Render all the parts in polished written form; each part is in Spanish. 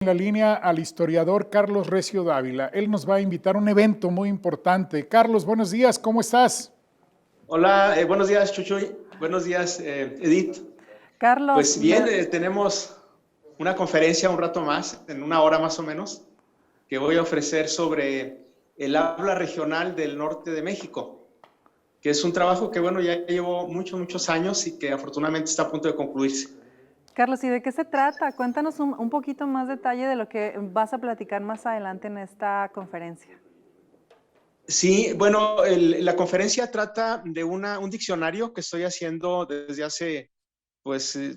En la línea al historiador Carlos Recio Dávila. Él nos va a invitar a un evento muy importante. Carlos, buenos días, ¿cómo estás? Hola, buenos días, Chuchuy. Buenos días, Edith. Carlos, Pues bien, tenemos una conferencia un rato más, en una hora más o menos, que voy a ofrecer sobre el habla regional del norte de México, que es un trabajo que, bueno, ya llevo muchos años y que afortunadamente está a punto de concluirse. Carlos, ¿y de qué se trata? Cuéntanos un poquito más detalle de lo que vas a platicar más adelante en esta conferencia. Sí, bueno, la conferencia trata de un diccionario que estoy haciendo desde hace,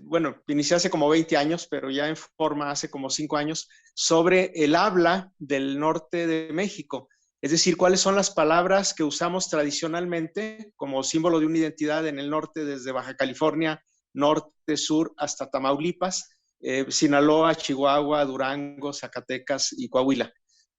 bueno, inicié hace como 20 años, pero ya en forma hace como 5 años, sobre el habla del norte de México. Es decir, cuáles son las palabras que usamos tradicionalmente como símbolo de una identidad en el norte, desde Baja California, norte, sur, hasta Tamaulipas, Sinaloa, Chihuahua, Durango, Zacatecas y Coahuila.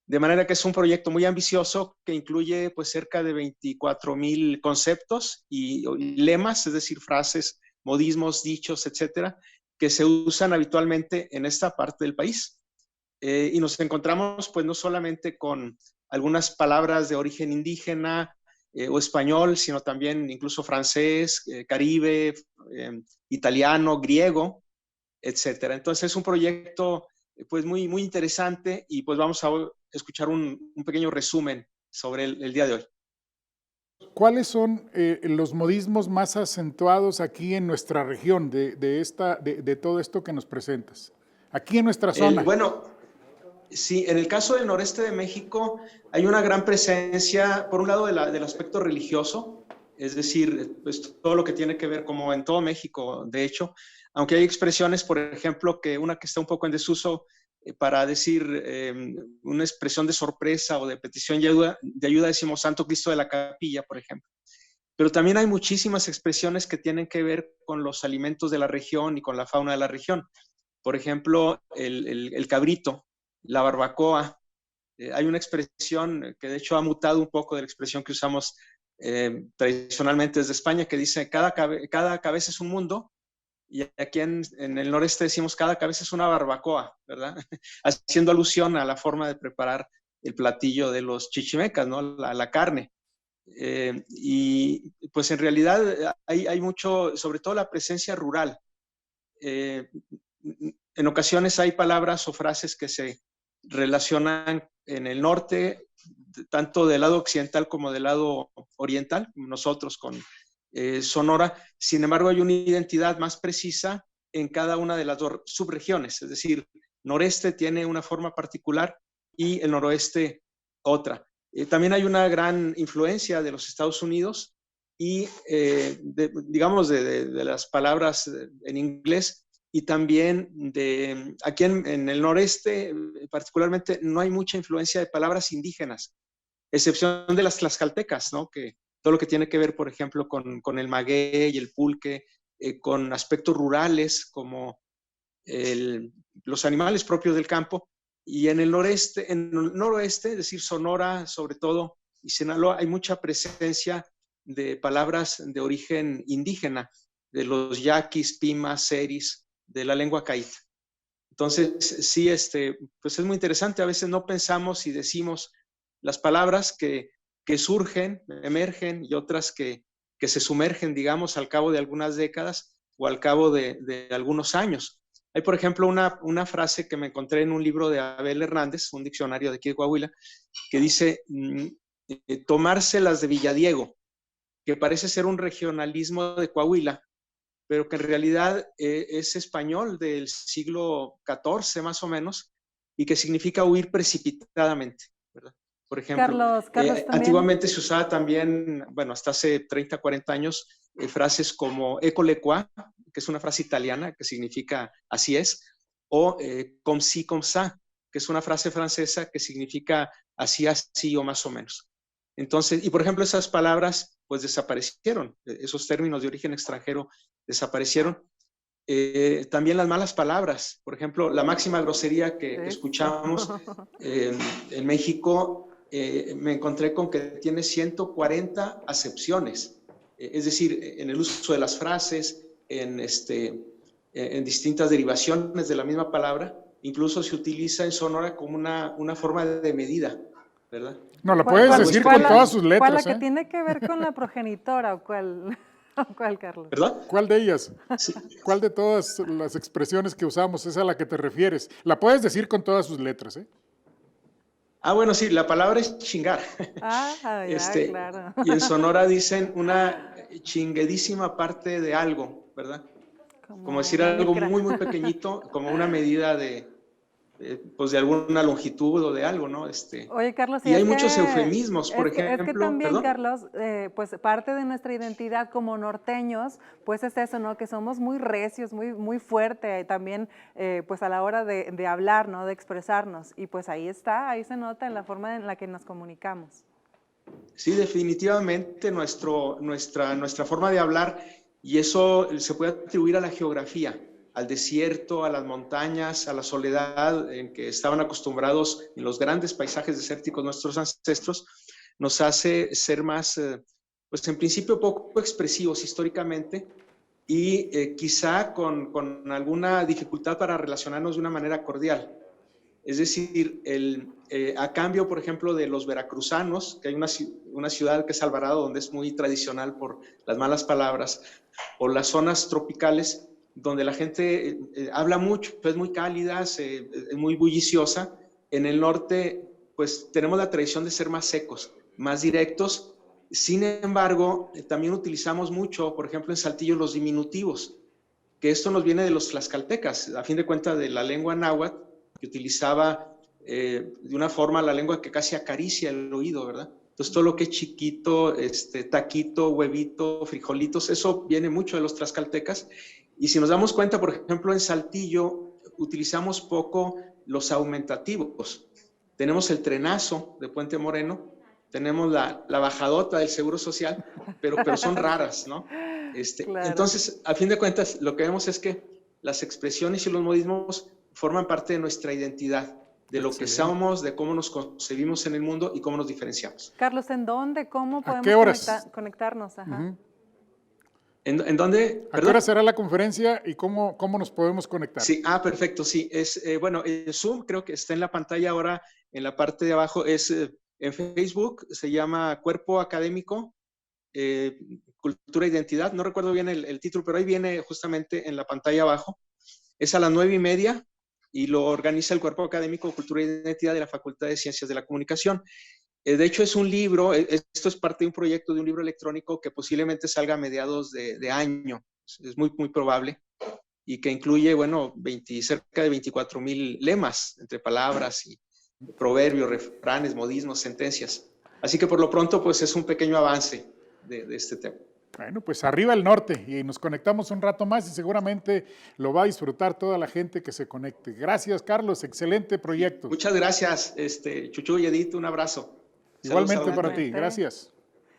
De manera que es un proyecto muy ambicioso que incluye pues cerca de 24,000 conceptos y lemas, es decir, frases, modismos, dichos, etcétera, que se usan habitualmente en esta parte del país. Y nos encontramos pues no solamente con algunas palabras de origen indígena o español, sino también incluso francés, caribe, italiano, griego, etcétera. Entonces es un proyecto pues muy interesante y pues vamos a escuchar un pequeño resumen sobre el día de hoy. ¿Cuáles son los modismos más acentuados aquí en nuestra región de todo esto que nos presentas? Aquí en nuestra zona. Bueno, sí, en el caso del noreste de México hay una gran presencia, por un lado, del aspecto religioso, es decir, pues, todo lo que tiene que ver, como en todo México, de hecho, aunque hay expresiones, por ejemplo, que una que está un poco en desuso, para decir una expresión de sorpresa o de petición de ayuda, decimos Santo Cristo de la Capilla, por ejemplo. Pero también hay muchísimas expresiones que tienen que ver con los alimentos de la región y con la fauna de la región. Por ejemplo, el cabrito, la barbacoa. Hay una expresión que de hecho ha mutado un poco de la expresión que usamos tradicionalmente desde España, que dice cada cabeza es un mundo, y aquí en el noreste decimos cada cabeza es una barbacoa, ¿verdad? Haciendo alusión a la forma de preparar el platillo de los chichimecas, ¿no? La carne. Y pues en realidad hay mucho, sobre todo la presencia rural. Eh, en ocasiones hay palabras o frases que se relacionan en el norte, tanto del lado occidental como del lado oriental, como nosotros con Sonora. Sin embargo, hay una identidad más precisa en cada una de las dos subregiones, es decir, noreste tiene una forma particular y el noroeste otra. También hay una gran influencia de los Estados Unidos y, digamos, de las palabras en inglés, y también aquí en el noreste, particularmente, no hay mucha influencia de palabras indígenas, excepción de las tlaxcaltecas, ¿no? Que todo lo que tiene que ver, por ejemplo, con el maguey y el pulque, con aspectos rurales como los animales propios del campo. Y en el noroeste, es decir, Sonora sobre todo, y Sinaloa, hay mucha presencia de palabras de origen indígena, de los yaquis, pimas, seris, de la lengua caíta. Entonces, sí, pues es muy interesante. A veces no pensamos y decimos las palabras que surgen, emergen, y otras que se sumergen, digamos, al cabo de algunas décadas o al cabo de algunos años. Hay, por ejemplo, una frase que me encontré en un libro de Abel Hernández, un diccionario de aquí de Coahuila, que dice tomárselas de Villadiego, que parece ser un regionalismo de Coahuila, pero que en realidad es español del siglo XIV más o menos, y que significa huir precipitadamente, ¿verdad? Por ejemplo, Carlos, también. antiguamente se usaba también, bueno, hasta hace 30, 40 años, frases como ecole qua, que es una frase italiana que significa así es, o comme ci, comme ça, que es una frase francesa que significa así, así o más o menos. Entonces, y por ejemplo, esas palabras pues desaparecieron, esos términos de origen extranjero desaparecieron. También las malas palabras, por ejemplo, la máxima grosería que escuchamos en México, me encontré con que tiene 140 acepciones, es decir, en el uso de las frases, en distintas derivaciones de la misma palabra, incluso se utiliza en Sonora como una forma de medida, ¿verdad? No, la ¿Cuál- puedes cuál- decir cuál con la- todas sus ¿Cuál la letras, que ¿eh? tiene que ver con la progenitora o cuál, o cuál, Carlos? ¿Perdón? ¿Cuál de ellas? Sí. ¿Cuál de todas las expresiones que usamos es a la que te refieres? La puedes decir con todas sus letras, ¿eh? Ah, bueno, sí, la palabra es chingar. Ah, ya, claro. Y en Sonora dicen una chinguedísima parte de algo, ¿verdad? Como decir una algo micra. muy, muy pequeñito, como una medida pues de alguna longitud o de algo, ¿no? Oye, Carlos, Y hay es muchos que, eufemismos, por es que ejemplo, también, perdón. Carlos, pues parte de nuestra identidad como norteños, pues es eso, ¿no? Que somos muy recios, muy, muy fuerte también, pues a la hora de hablar, ¿no? De expresarnos. Y pues ahí está, ahí se nota en la forma en la que nos comunicamos. Sí, definitivamente nuestra forma de hablar, y eso se puede atribuir a la geografía, al desierto, a las montañas, a la soledad en que estaban acostumbrados en los grandes paisajes desérticos nuestros ancestros, nos hace ser más, pues en principio poco expresivos históricamente y quizá con alguna dificultad para relacionarnos de una manera cordial. Es decir, a cambio, por ejemplo, de los veracruzanos, que hay una ciudad que es Alvarado, donde es muy tradicional por las malas palabras, o las zonas tropicales, donde la gente habla mucho, es muy cálida, es muy bulliciosa. En el norte, pues tenemos la tradición de ser más secos, más directos. Sin embargo, también utilizamos mucho, por ejemplo, en Saltillo, los diminutivos, que esto nos viene de los tlaxcaltecas, a fin de cuentas de la lengua náhuatl, que utilizaba de una forma la lengua que casi acaricia el oído, ¿verdad? Entonces todo lo que es chiquito, taquito, huevito, frijolitos, eso viene mucho de los tlaxcaltecas. Y si nos damos cuenta, por ejemplo, en Saltillo utilizamos poco los aumentativos. Tenemos el trenazo de Puente Moreno, tenemos la bajadota del Seguro Social, pero son raras, ¿no? Claro. Entonces, a fin de cuentas, lo que vemos es que las expresiones y los modismos forman parte de nuestra identidad, de lo que somos, de cómo nos concebimos en el mundo y cómo nos diferenciamos. Carlos, ¿en dónde, cómo ¿A podemos qué horas? conectarnos? Ajá. Ujú. ¿En dónde? ¿A qué hora será la conferencia y cómo nos podemos conectar? Sí, perfecto, sí. Bueno, el Zoom creo que está en la pantalla ahora, en la parte de abajo, en Facebook, se llama Cuerpo Académico, Cultura e Identidad. No recuerdo bien el título, pero ahí viene justamente en la pantalla abajo. Es a las 9:30 y lo organiza el Cuerpo Académico Cultura e Identidad de la Facultad de Ciencias de la Comunicación. De hecho, es un libro, esto es parte de un proyecto de un libro electrónico que posiblemente salga a mediados de año. Es muy, muy probable. Y que incluye, bueno, cerca de 24,000 lemas entre palabras y proverbios, refranes, modismos, sentencias. Así que por lo pronto, pues es un pequeño avance de este tema. Bueno, pues arriba el norte y nos conectamos un rato más y seguramente lo va a disfrutar toda la gente que se conecte. Gracias, Carlos, excelente proyecto. Muchas gracias, Chuchu y Edith, un abrazo. Igualmente Saludos a para la ti, Igualmente. gracias.